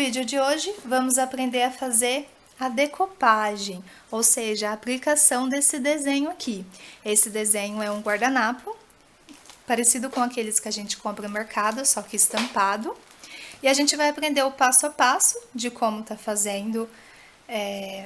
vídeo de hoje, vamos aprender a fazer a decopagem, ou seja, a aplicação desse desenho aqui. Esse desenho é um guardanapo, parecido com aqueles que a gente compra no mercado, só que estampado. E a gente vai aprender o passo a passo de como tá fazendo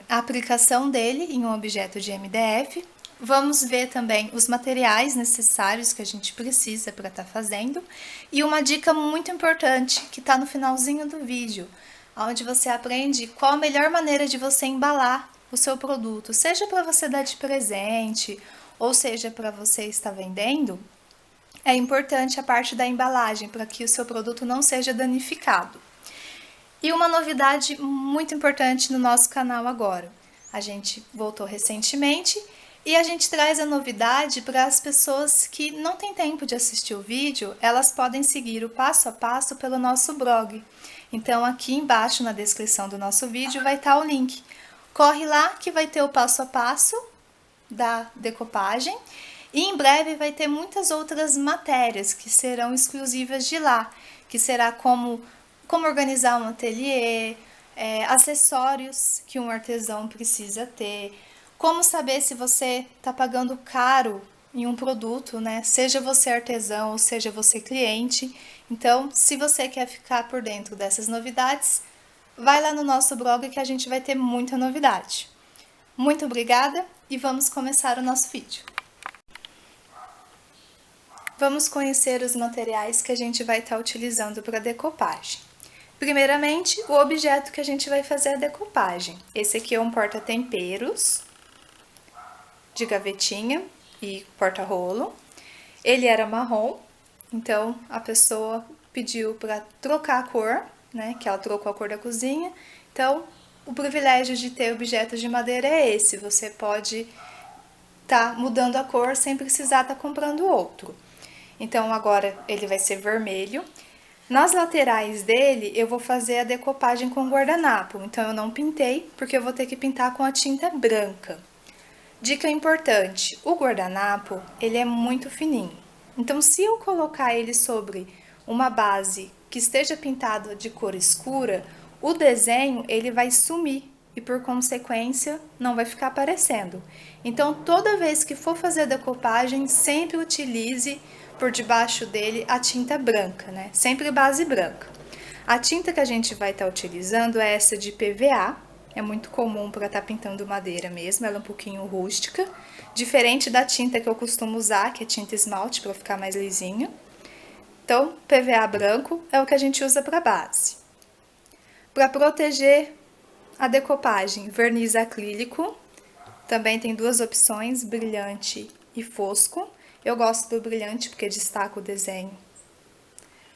a aplicação dele em um objeto de MDF. Vamos ver também os materiais necessários que a gente precisa para estar fazendo. E uma dica muito importante que está no finalzinho do vídeo, onde você aprende qual a melhor maneira de você embalar o seu produto, seja para você dar de presente, ou seja para você estar vendendo. É importante a parte da embalagem para que o seu produto não seja danificado. E uma novidade muito importante no nosso canal agora. A gente voltou recentemente e a gente traz a novidade para as pessoas que não têm tempo de assistir o vídeo, elas podem seguir o passo a passo pelo nosso blog. Então aqui embaixo na descrição do nosso vídeo vai estar o link. Corre lá que vai ter o passo a passo da decopagem e em breve vai ter muitas outras matérias que serão exclusivas de lá, que será como organizar um ateliê, acessórios que um artesão precisa ter, como saber se você está pagando caro em um produto, né? Seja você artesão ou seja você cliente. Então, se você quer ficar por dentro dessas novidades, vai lá no nosso blog que a gente vai ter muita novidade. Muito obrigada e vamos começar o nosso vídeo. Vamos conhecer os materiais que a gente vai estar utilizando para decopagem. Primeiramente, o objeto que a gente vai fazer a decopagem. Esse aqui é um porta-temperos de gavetinha e porta-rolo. Ele era marrom, então a pessoa pediu para trocar a cor, né? Que ela trocou a cor da cozinha. Então, o privilégio de ter objetos de madeira é esse. Você pode estar mudando a cor sem precisar estar comprando outro. Então, agora ele vai ser vermelho. Nas laterais dele, eu vou fazer a decopagem com guardanapo, então eu não pintei, porque eu vou ter que pintar com a tinta branca. Dica importante, o guardanapo, ele é muito fininho, então se eu colocar ele sobre uma base que esteja pintada de cor escura, o desenho ele vai sumir e por consequência não vai ficar aparecendo. Então toda vez que for fazer a decopagem, sempre utilize por debaixo dele a tinta branca, né? Sempre base branca. A tinta que a gente vai estar utilizando é essa de PVA, é muito comum para estar pintando madeira mesmo, ela é um pouquinho rústica, diferente da tinta que eu costumo usar, que é tinta esmalte, para ficar mais lisinho. Então, PVA branco é o que a gente usa para base. Para proteger a decopagem, verniz acrílico, também tem duas opções, brilhante e fosco. Eu gosto do brilhante porque destaca o desenho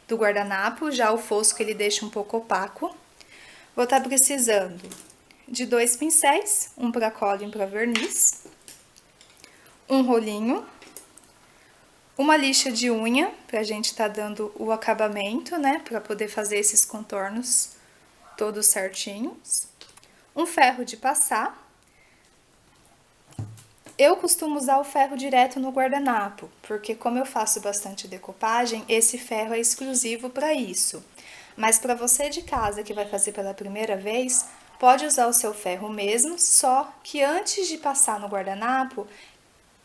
do guardanapo, já o fosco ele deixa um pouco opaco. Vou estar precisando de 2 pincéis, um para cola e um para verniz, um rolinho, uma lixa de unha, pra gente estar dando o acabamento, né, para poder fazer esses contornos todos certinhos, um ferro de passar. Eu costumo usar o ferro direto no guardanapo, porque como eu faço bastante decopagem, esse ferro é exclusivo para isso. Mas para você de casa que vai fazer pela primeira vez, pode usar o seu ferro mesmo, só que antes de passar no guardanapo,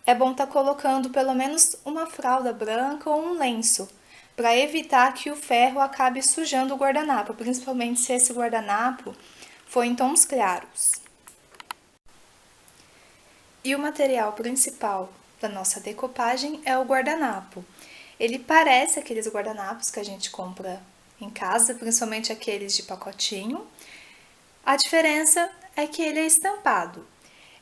é bom estar colocando pelo menos uma fralda branca ou um lenço, para evitar que o ferro acabe sujando o guardanapo, principalmente se esse guardanapo for em tons claros. E o material principal da nossa decopagem é o guardanapo. Ele parece aqueles guardanapos que a gente compra em casa, principalmente aqueles de pacotinho. A diferença é que ele é estampado.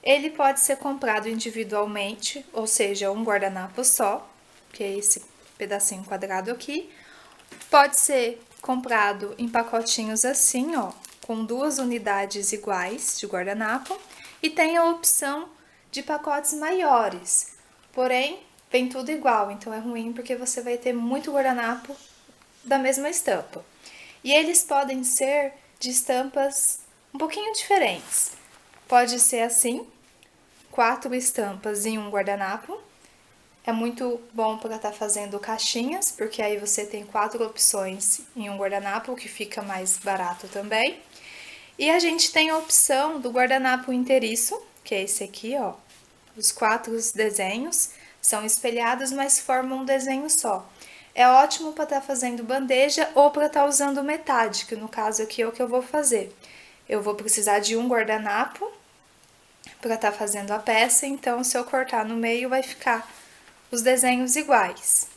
Ele pode ser comprado individualmente, ou seja, um guardanapo só, que é esse pedacinho quadrado aqui. Pode ser comprado em pacotinhos assim, ó, com 2 unidades iguais de guardanapo. E tem a opção de pacotes maiores, porém vem tudo igual, então é ruim porque você vai ter muito guardanapo da mesma estampa. E eles podem ser de estampas um pouquinho diferentes. Pode ser assim, 4 estampas em um guardanapo, É muito bom para estar fazendo caixinhas, porque aí você tem 4 opções em um guardanapo, que fica mais barato também. E a gente tem a opção do guardanapo inteiriço, que é esse aqui, ó. Os 4 desenhos são espelhados, mas formam um desenho só. É ótimo para estar fazendo bandeja ou para estar usando metade, que no caso aqui é o que eu vou fazer. Eu vou precisar de um guardanapo para estar fazendo a peça, então se eu cortar no meio vai ficar os desenhos iguais.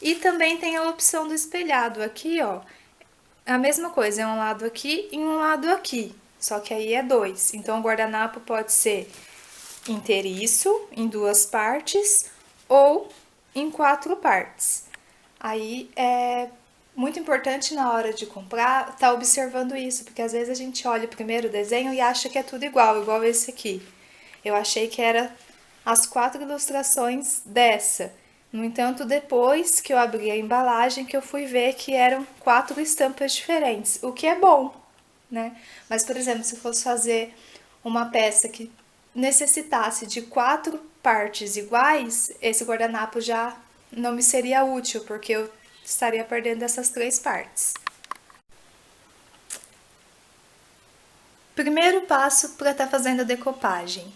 E também tem a opção do espelhado aqui, ó. A mesma coisa, é um lado aqui e um lado aqui, só que aí é 2. Então o guardanapo pode ser inteiriço, em 2 partes, ou em 4 partes. Aí é muito importante na hora de comprar estar observando isso, porque às vezes a gente olha o primeiro desenho e acha que é tudo igual esse aqui. Eu achei que era as 4 ilustrações dessa. No entanto, depois que eu abri a embalagem, que eu fui ver que eram 4 estampas diferentes, o que é bom, né? Mas, por exemplo, se fosse fazer uma peça que necessitasse de 4 partes iguais, esse guardanapo já não me seria útil, porque eu estaria perdendo essas 3 partes. Primeiro passo para estar fazendo a decopagem: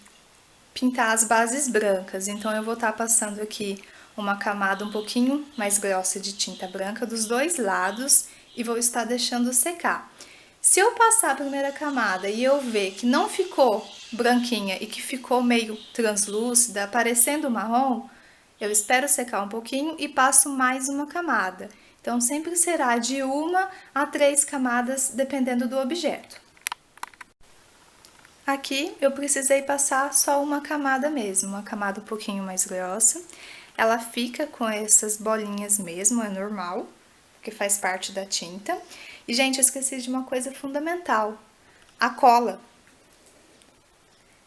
pintar as bases brancas. Então eu vou estar passando aqui uma camada um pouquinho mais grossa de tinta branca dos 2 lados e vou estar deixando secar. Se eu passar a primeira camada e eu ver que não ficou branquinha e que ficou meio translúcida, parecendo marrom, eu espero secar um pouquinho e passo mais uma camada. Então sempre será de 1 a 3 camadas, dependendo do objeto. Aqui eu precisei passar só uma camada mesmo, uma camada um pouquinho mais grossa. Ela fica com essas bolinhas mesmo, é normal, porque faz parte da tinta. E, gente, eu esqueci de uma coisa fundamental: a cola.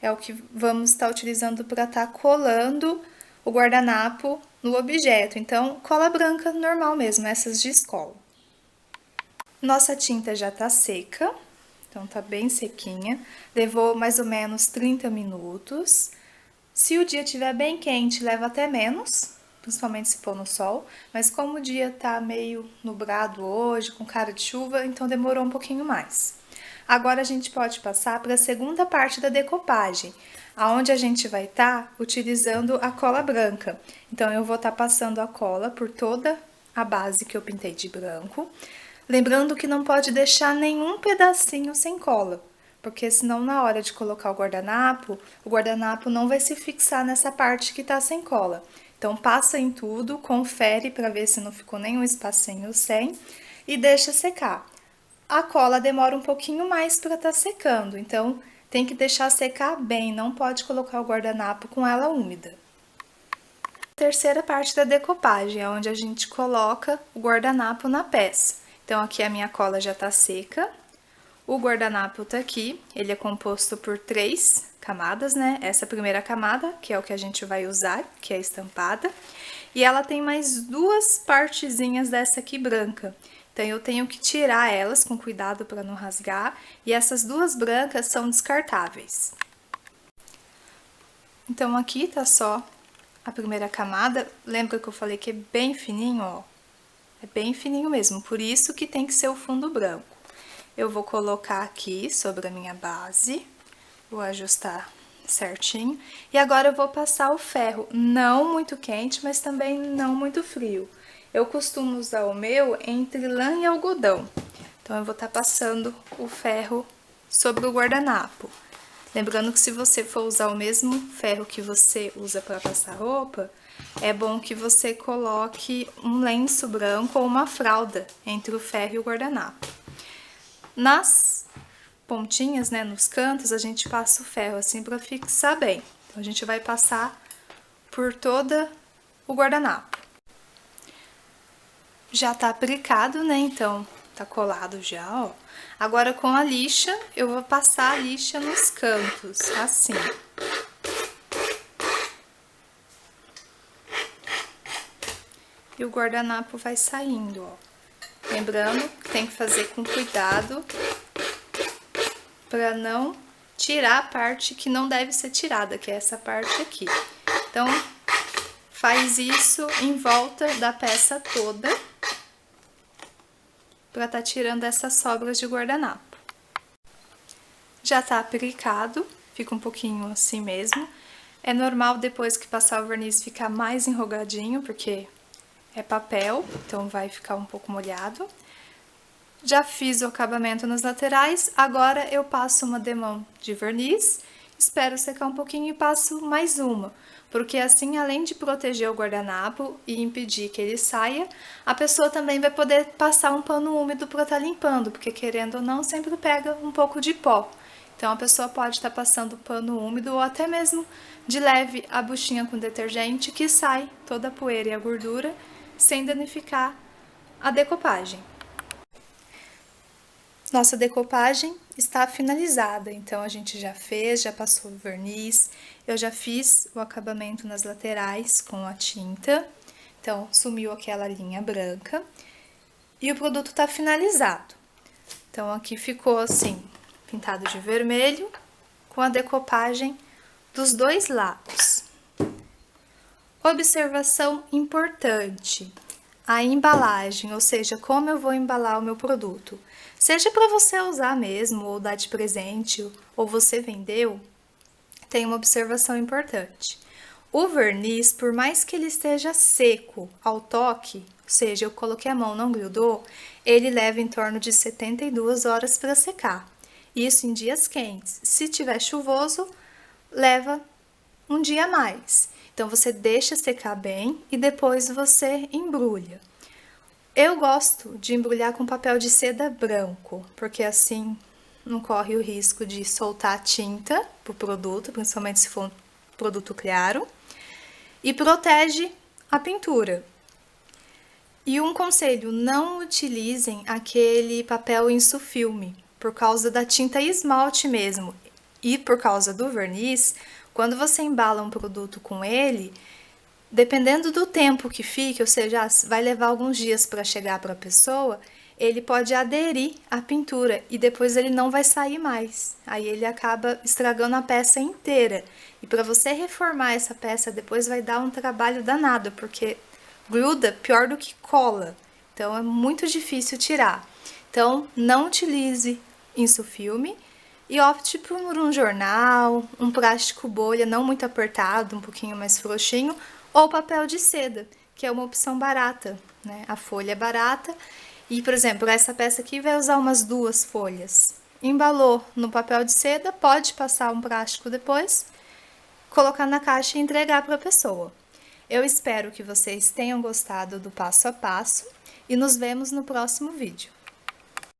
É o que vamos estar utilizando para estar colando o guardanapo no objeto. Então, cola branca normal mesmo, essas de escola. Nossa tinta já tá seca. Então, tá bem sequinha, levou mais ou menos 30 minutos. Se o dia estiver bem quente, leva até menos, principalmente se for no sol. Mas como o dia tá meio nublado hoje, com cara de chuva, então demorou um pouquinho mais. Agora a gente pode passar para a segunda parte da decopagem, aonde a gente vai estar utilizando a cola branca. Então, eu vou estar passando a cola por toda a base que eu pintei de branco. Lembrando que não pode deixar nenhum pedacinho sem cola, porque senão na hora de colocar o guardanapo não vai se fixar nessa parte que tá sem cola. Então passa em tudo, confere para ver se não ficou nenhum espacinho sem e deixa secar. A cola demora um pouquinho mais para estar secando, então tem que deixar secar bem, não pode colocar o guardanapo com ela úmida. Terceira parte da decopagem, é onde a gente coloca o guardanapo na peça. Então, aqui a minha cola já tá seca, o guardanapo tá aqui, ele é composto por 3 camadas, né? Essa primeira camada, que é o que a gente vai usar, que é estampada, e ela tem mais 2 partezinhas dessa aqui branca. Então, eu tenho que tirar elas com cuidado para não rasgar, e essas 2 brancas são descartáveis. Então, aqui tá só a primeira camada. Lembra que eu falei que é bem fininho, ó? É bem fininho mesmo, por isso que tem que ser o fundo branco. Eu vou colocar aqui sobre a minha base, vou ajustar certinho. E agora eu vou passar o ferro, não muito quente, mas também não muito frio. Eu costumo usar o meu entre lã e algodão. Então, eu vou estar passando o ferro sobre o guardanapo. Lembrando que se você for usar o mesmo ferro que você usa para passar roupa, é bom que você coloque um lenço branco ou uma fralda entre o ferro e o guardanapo. Nas pontinhas, né, nos cantos, a gente passa o ferro assim para fixar bem. Então, a gente vai passar por toda o guardanapo. Já tá aplicado, né, então tá colado já, ó. Agora, com a lixa, eu vou passar a lixa nos cantos, assim. E o guardanapo vai saindo, ó. Lembrando que tem que fazer com cuidado para não tirar a parte que não deve ser tirada, que é essa parte aqui. Então, faz isso em volta da peça toda, para tá tirando essas sobras de guardanapo. Já tá aplicado, fica um pouquinho assim mesmo. É normal depois que passar o verniz ficar mais enrugadinho, porque é papel, então vai ficar um pouco molhado. Já fiz o acabamento nas laterais, agora eu passo uma demão de verniz, espero secar um pouquinho e passo mais uma, porque assim, além de proteger o guardanapo e impedir que ele saia, a pessoa também vai poder passar um pano úmido para estar limpando, porque querendo ou não, sempre pega um pouco de pó. Então a pessoa pode estar passando pano úmido ou até mesmo de leve a buchinha com detergente, que sai toda a poeira e a gordura sem danificar a decopagem. Nossa decopagem está finalizada, então a gente já fez, já passou o verniz, eu já fiz o acabamento nas laterais com a tinta, então sumiu aquela linha branca e o produto está finalizado. Então aqui ficou assim, pintado de vermelho, com a decopagem dos dois lados. Observação importante: a embalagem, ou seja, como eu vou embalar o meu produto. Seja para você usar mesmo, ou dar de presente, ou você vendeu, tem uma observação importante. O verniz, por mais que ele esteja seco ao toque, ou seja, eu coloquei a mão, não grudou, ele leva em torno de 72 horas para secar. Isso em dias quentes. Se tiver chuvoso, leva um dia a mais. Então, você deixa secar bem e depois você embrulha. Eu gosto de embrulhar com papel de seda branco, porque assim não corre o risco de soltar a tinta pro produto, principalmente se for um produto claro, e protege a pintura. E um conselho: não utilizem aquele papel insufilme, por causa da tinta esmalte mesmo, e por causa do verniz. Quando você embala um produto com ele, dependendo do tempo que fique, ou seja, vai levar alguns dias para chegar para a pessoa, ele pode aderir à pintura e depois ele não vai sair mais. Aí ele acaba estragando a peça inteira. E para você reformar essa peça depois vai dar um trabalho danado, porque gruda pior do que cola. Então é muito difícil tirar. Então não utilize insufilme e opte por um jornal, um plástico bolha não muito apertado, um pouquinho mais frouxinho, ou papel de seda, que é uma opção barata, né? A folha é barata e, por exemplo, essa peça aqui vai usar umas 2 folhas. Embalou no papel de seda, pode passar um plástico depois, colocar na caixa e entregar para a pessoa. Eu espero que vocês tenham gostado do passo a passo e nos vemos no próximo vídeo.